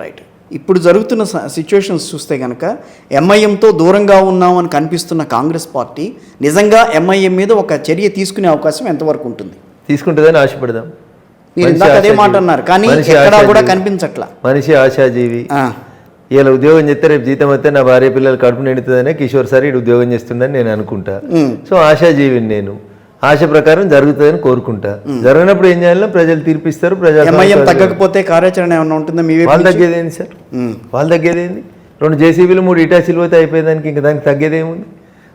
Right. ఇప్పుడు జరుగుతున్న situations చూస్తే కనుక ఎంఐఎంతో దూరంగా ఉన్నామని కనిపిస్తున్న కాంగ్రెస్ పార్టీ నిజంగా ఎంఐఎం మీద ఒక చర్య తీసుకునే అవకాశం ఎంతవరకు ఉంటుంది? తీసుకుంటుందని ఆశపడదాం. మీరు ఇందాక అదే మాట అన్నారు, కానీ ఎక్కడా కూడా కనిపించట్లా. మనిషి ఆశాజీవి. ఇలా ఉద్యోగం చేస్తే రేపు జీతం వస్తే నా భార్య పిల్లలు కడుపు నిండుతుందనే కిషోర్ సార్ ఇటు ఉద్యోగం చేస్తుందని నేను అనుకుంటా. సో ఆశాజీవిని నేను, ఆశ ప్రకారం జరుగుతుందని కోరుకుంటా. జరిగినప్పుడు ఏం చేయాలో ప్రజలు తీర్పిస్తారు. ఎంఐఎం తగ్గకపోతే కార్యాచరణ ఏమన్నా ఉంటుందా? వాళ్ళు తగ్గేదేంది సార్? వాళ్ళు తగ్గేదేంది? 2 జేసీబీలు 3 ఇటాచీలు పోతే అయిపోయేదానికి ఇంకా దానికి తగ్గేదేముంది?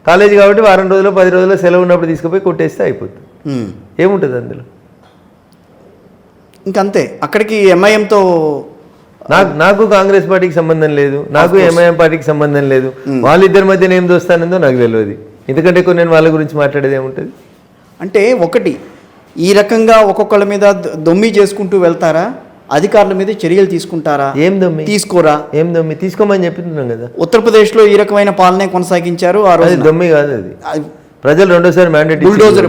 కాలేజీ కాబట్టి వారం రోజులు 10 రోజుల్లో సెలవు ఉన్నప్పుడు తీసుకుపోయి కొట్టేస్తే అయిపోతుంది. ఏముంటుంది అందులో? ఇంకంతే. అక్కడికి ఎంఐఎంతో నాకు కాంగ్రెస్ పార్టీకి సంబంధం లేదు, నాకు ఎంఐఎం పార్టీకి సంబంధం లేదు. వాళ్ళిద్దరి మధ్య ఏం దోస్తానందో నాకు తెలియదు. ఎందుకంటే నేను వాళ్ళ గురించి మాట్లాడేది ఏముంటుంది? అంటే ఒకటి, ఈ రకంగా ఒక్కొక్కళ్ళ మీద దొమ్మి చేసుకుంటూ వెళ్తారా? అధికారుల మీద చర్యలు తీసుకుంటారా? ఏం దొమ్మి తీసుకోరా? ఏం దొమ్మి తీసుకోమని చెప్తున్నాం కదా. ఉత్తరప్రదేశ్లో ఈ రకమైన పాలనే కొనసాగించారు. ఆ రోజు దొమ్మి కాదు అది. ప్రజలు రెండోసారి మ్యాండేట్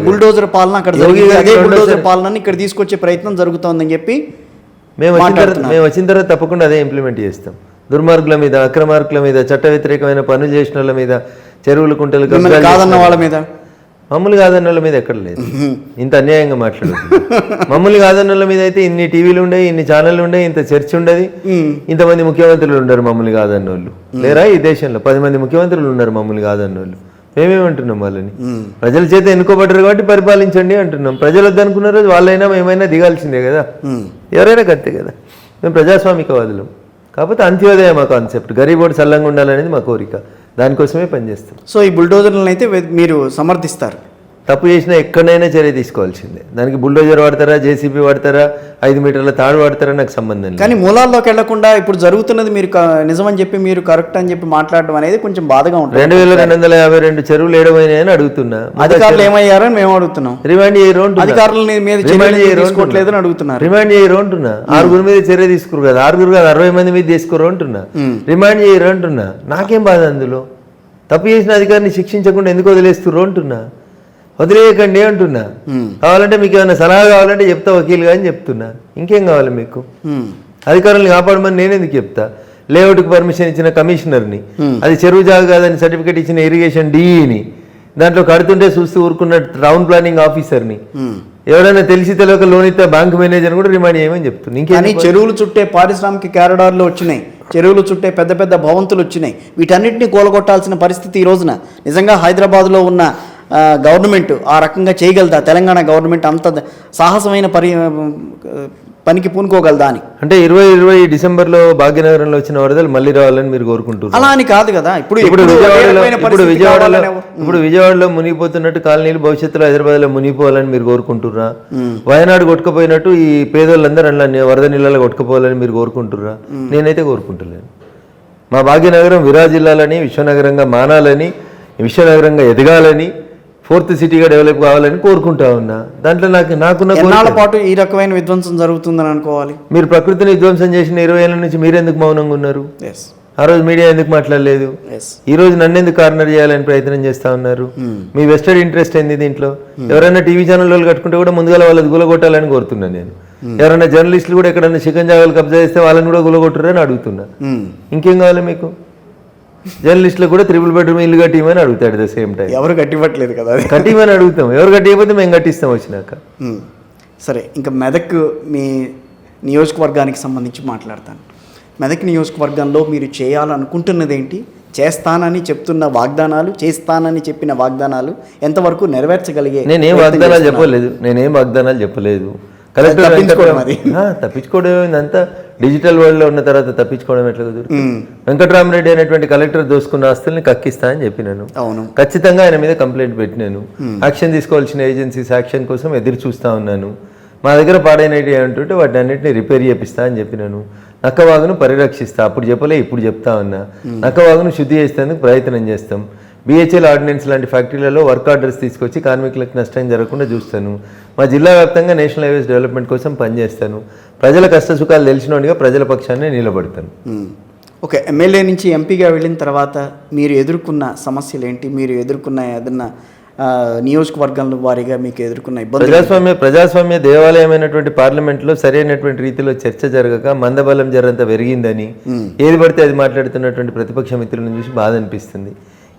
బుల్డోజర్ పాలన అక్కడ అదే బుల్డోజర్ పాలనని ఇక్కడ తీసుకొచ్చే ప్రయత్నం జరుగుతోందని చెప్పి మేము వచ్చిన తర్వాత తప్పకుండా అదే ఇంప్లిమెంట్ చేస్తాం. దుర్మార్గుల మీద, అక్రమార్కుల మీద, చట్ట వ్యతిరేకమైన పనులు చేసిన వాళ్ళ మీద, చెరువులు కుంటలు కాదన్న వాళ్ళ మీద, మమ్మల్ని కాదన్న వాళ్ళ మీద ఎక్కడ లేదు. ఇంత అన్యాయంగా మాట్లాడుతుంది. మమ్మల్ని కాదన్న వాళ్ళ మీద అయితే ఇన్ని టీవీలు ఉండే, ఇన్ని ఛానళ్ళు ఉండే, ఇంత చర్చ ఉండదు, ఇంతమంది ముఖ్యమంత్రులు ఉండరు మమ్మల్ని కాదన్న వాళ్ళు. లేరా ఈ దేశంలో 10 మంది ముఖ్యమంత్రులు ఉన్నారు మమ్మల్ని కాదన్న వాళ్ళు. మేమేమంటున్నాం? వాళ్ళని ప్రజల చేత ఎన్నుకోబడ్డారు కాబట్టి పరిపాలించండి అంటున్నాం. ప్రజలు వద్దనుకున్న రోజు వాళ్ళైనా మేమైనా దిగాల్సిందే కదా, ఎవరైనా కత్తే కదా. మేము ప్రజాస్వామికవాదులం. కాకపోతే అంత్యోదయ మా కాన్సెప్ట్, గరీబోడు చల్లంగా ఉండాలనేది మా కోరిక. దానికోసమే పనిచేస్తాం. సో ఈ బుల్డోజర్లను అయితే మీరు సమర్థిస్తారు? తప్పు చేసినా ఎక్కడైనా చర్య తీసుకోవాల్సిందే. దానికి బుల్డోజర్ వాడతారా, జేసీబీ వాడతారా, 5 మీటర్ల తాడు వాడతారా నాకు సంబంధం లేదు. కానీ మూలాల్లోకి వెళ్లకుండా ఇప్పుడు జరుగుతున్నది మీరు నిజమని చెప్పి మీరు కరెక్ట్ అని చెప్పి మాట్లాడడం అనేది కొంచెం బాధగా ఉంటుంది. 2252 చెరువులు ఏడమైనాయని అడుగుతున్నా. అధికారులు ఏమయ్యారని మేము అడుగుతున్నాం. రిమాండ్ చేయరు అంటున్నా. అధికారుల మీద తీసుకోవట్లేదని అడుగుతున్నారు. రిమాండ్ చేయరు అంటున్నా. 6 మీద చర్య తీసుకురు కదా, 6 కాదు 60 మంది మీద తీసుకోరు అంటున్నా. రిమాండ్ చేయరు అంటున్నా. నాకేం బాధ అందులో? తప్పు చేసిన అధికారిని శిక్షించకుండా ఎందుకు వదిలేస్తుర్రు అంటున్నా. వదిలేయకండి అంటున్నా. కావాలంటే మీకు ఏమైనా సలహా కావాలంటే చెప్తా వకీలుగా అని చెప్తున్నా. ఇంకేం కావాలి మీకు? అధికారులను కాపాడమని నేను ఎందుకు చెప్తా? లేఅవుట్కి పర్మిషన్ ఇచ్చిన కమిషనర్ని, అది చెరువు జాగా కాదని సర్టిఫికేట్ ఇచ్చిన ఇరిగేషన్ డిఈని, దాంట్లో కడుతుంటే చూస్తూ ఊరుకున్న టౌన్ ప్లానింగ్ ఆఫీసర్ని, ఎవరైనా తెలిసి తెలియక లోన్ ఇస్తే బ్యాంక్ మేనేజర్ కూడా రిమాండ్ చేయమని చెప్తుంది. ఇంకేం? చెరువులు చుట్టే పారిశ్రామిక కారిడార్లు వచ్చినాయి, చెరువులు చుట్టే పెద్ద పెద్ద భవంతులు వచ్చినాయి. వీటన్నిటిని కూలగొట్టాల్సిన పరిస్థితి ఈ రోజున నిజంగా హైదరాబాద్లో ఉన్న గవర్నమెంట్ ఆ రకంగా చేయగలదా? తెలంగాణ గవర్నమెంట్ అంత సాహసమైన పనికి పూనుకోగలదా అని? అంటే 2020 డిసెంబర్లో భాగ్యనగరంలో వచ్చిన వరదలు మళ్ళీ రావాలని మీరు కోరుకుంటున్నారు. అలా అని కాదు కదా. ఇప్పుడు విజయవాడలో మునిగిపోతున్నట్టు కాలనీలు భవిష్యత్తులో హైదరాబాద్లో మునిగిపోవాలని మీరు కోరుకుంటుర్రా? వయనాడు కొట్టుకుపోయినట్టు ఈ పేదోళ్ళందరూ అలా వరద నీళ్ళలో కొట్టుకుపోవాలని మీరు కోరుకుంటుర్రా? నేనైతే కోరుకుంటలేను. మా భాగ్యనగరం విరాజిల్లాలని, విశ్వనగరంగా మానాలని, విశ్వనగరంగా ఎదగాలని, 4th సిటీగా డెవలప్ కావాలని కోరుకుంటా ఉన్నా. దాంట్లో నాకున్న ఎన్నాళ్ళ పాటు ఈ రకమైన విధ్వంసం జరుగుతుందని అనుకోవాలి? మీరు ప్రకృతిని విధ్వంసం చేసిన 20 ఏళ్ళ నుంచి మీరెందుకు మౌనంగా ఉన్నారు? ఆ రోజు మీడియా ఎందుకు మాట్లాడలేదు? ఈ రోజు నన్ను ఎందుకు కార్నర్ చేయాలని ప్రయత్నం చేస్తా ఉన్నారు? మీ వెస్టెడ్ ఇంట్రెస్ట్ ఏంది దీంట్లో? ఎవరైనా టీవీ ఛానల్ వాళ్ళు కట్టుకుంటే కూడా ముందుగా వాళ్ళది గులగొట్టాలని కోరుతున్నాను నేను. ఎవరైనా జర్నలిస్టులు కూడా ఎక్కడన్నా చికెన్ జాగాలు కబ్జా చేస్తే వాళ్ళని కూడా గులగొట్టురని అడుగుతున్నా. ఇంకేం కావాలి మీకు? జర్నలిస్టులు కూడా 3 బెడ్రూమ్ ఇల్లు కట్టిమని అడుగుతాడు. ద సేమ్ టైం ఎవరు కట్టివ్వట్లేదు కదా, కట్టిమని అడుగుతాం. ఎవరు కట్టిపోతే మేము కట్టిస్తాం వచ్చినాక. సరే, ఇంకా మెదక్ మీ నియోజకవర్గానికి సంబంధించి మాట్లాడతాను. మెదక్ నియోజకవర్గంలో మీరు చేయాలనుకుంటున్నది ఏంటి? చేస్తానని చెప్తున్న వాగ్దానాలు, చేస్తానని చెప్పిన వాగ్దానాలు ఎంతవరకు నెరవేర్చగలిగే? నేనేం వాగ్దానాలు చెప్పలేదు. కలెక్టర్ తప్పించుకోవడం ఇదంతా డిజిటల్ వరల్డ్ లో ఉన్న తర్వాత తప్పించుకోవడం ఎట్లా కుదురుతుంది? వెంకటరామరెడ్డి అనేటువంటి కలెక్టర్ దోసుకున్న ఆస్తుల్ని కక్కిస్తా అని చెప్పినాను. ఖచ్చితంగా ఆయన మీద కంప్లైంట్ పెట్టినాను. యాక్షన్ తీసుకోవాల్సిన ఏజెన్సీస్ యాక్షన్ కోసం ఎదురు చూస్తా ఉన్నాను. మా దగ్గర పాడైనవి అంటుంటే వాటిని అన్నింటినీ రిపేర్ చేపిస్తా అని చెప్పినాను. నక్కవాగును పరిరక్షిస్తా, అప్పుడు చెప్పలే ఇప్పుడు చెప్తా ఉన్నా. నక్కవాగును శుద్ధి చేసేందుకు ప్రయత్నం చేస్తాం. బిహెచ్ఎల్ ఆర్డినెన్స్ లాంటి ఫ్యాక్టరీలలో వర్క్ ఆర్డర్స్ తీసుకొచ్చి కార్మికులకు నష్టం జరగకుండా చూస్తాను. మా జిల్లా వ్యాప్తంగా నేషనల్ హైవేస్ డెవలప్మెంట్ కోసం పనిచేస్తాను. ప్రజల కష్ట సుఖాలు తెలిసినోడిగా ప్రజల పక్షాన్ని నిలబడతాను. ఓకే, ఎమ్మెల్యే నుంచి ఎంపీగా వెళ్ళిన తర్వాత మీరు ఎదుర్కొన్న సమస్యలు ఏంటి? మీరు ఎదుర్కొన్న ఏదన్నా నియోజకవర్గాల వారీగా మీకు ఎదుర్కొన్న ఇబ్బంది? ప్రజాస్వామ్య దేవాలయమైనటువంటి పార్లమెంట్లో సరైనటువంటి రీతిలో చర్చ జరగక మందబలం జరంత పెరిగిందని ఏది పడితే అది మాట్లాడుతున్నటువంటి ప్రతిపక్ష మిత్రులను చూసి బాధ అనిపిస్తుంది.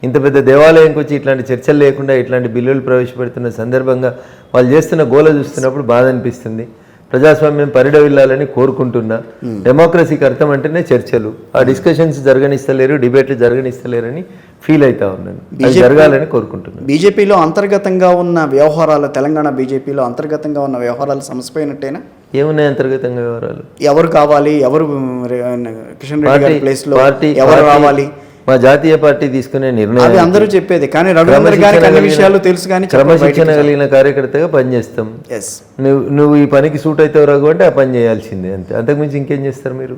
ఇంత పెద్ద దేవాలయంకి వచ్చి ఇట్లాంటి చర్చలు లేకుండా ఇట్లాంటి బిల్లులు ప్రవేశపెడుతున్న సందర్భంగా వాళ్ళు చేస్తున్న గోల చూస్తున్నప్పుడు బాధ అనిపిస్తుంది. ప్రజాస్వామ్యం పరిడవిల్లాలని కోరుకుంటున్నా. డెమోక్రసీకి అర్థం అంటేనే చర్చలు. ఆ డిస్కషన్స్ జరగనిస్తలేరు, డిబేట్లు జరగనిస్తలేరని ఫీల్ అవుతా ఉన్నాను. అది జరగాలని కోరుకుంటున్నాను. బీజేపీలో అంతర్గతంగా ఉన్న వ్యవహారాలు, తెలంగాణ బీజేపీలో అంతర్గతంగా ఉన్న వ్యవహారాలు సమసిపోయినట్టేనా? ఏమున్నాయి అంతర్గతంగా వివరాలు? ఎవరు కావాలి, ఎవరు కిషన్ రెడ్డి గారి ప్లేస్ లో ఎవరు రావాలి? మా జాతీయ పార్టీ తీసుకునే నిర్ణయం అది అందరూ చెప్పేది, కానీ రఘునందన్ గారికి అన్ని విషయాలు తెలుసు. కానీ క్రమశిక్షణ కలిగిన కార్యకర్తగా పనిచేస్తాం. నువ్వు ఈ పనికి సూట్ అవుతావు రఘు అంటే ఆ పని చేయాల్సిందే, అంతే. అంతకుమించి ఇంకేం చేస్తారు మీరు?